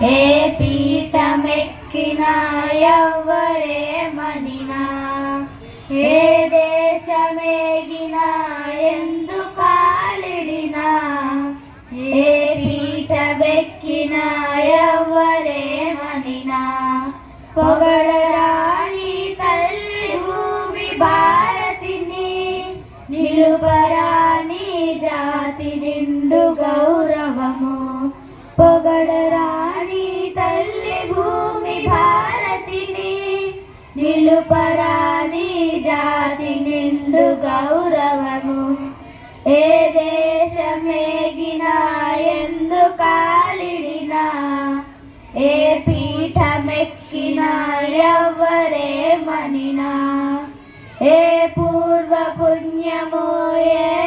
ఏ పీఠమెక్కినా ఎవ్వరేమనినా, ఏ దేశమేగినా ఎందు కాలిడినా, ఏ పీఠమెక్కినా ఎవ్వరేమనినా, పొగడరాని తల్లి భూమి భారతిని, నిలుపరాని జాతి నిండు గౌరవము. పొగడరాని తల్లి భూమి భారతిని, నిలుపరాని జాతి నిండు గౌరవము. ఏ దేశమేగినా ఎందు కాలిడినా, ఏ పీఠమెక్కినా ఎవ్వరేమనినా, ఏ పూర్వ పుణ్యమో ఏ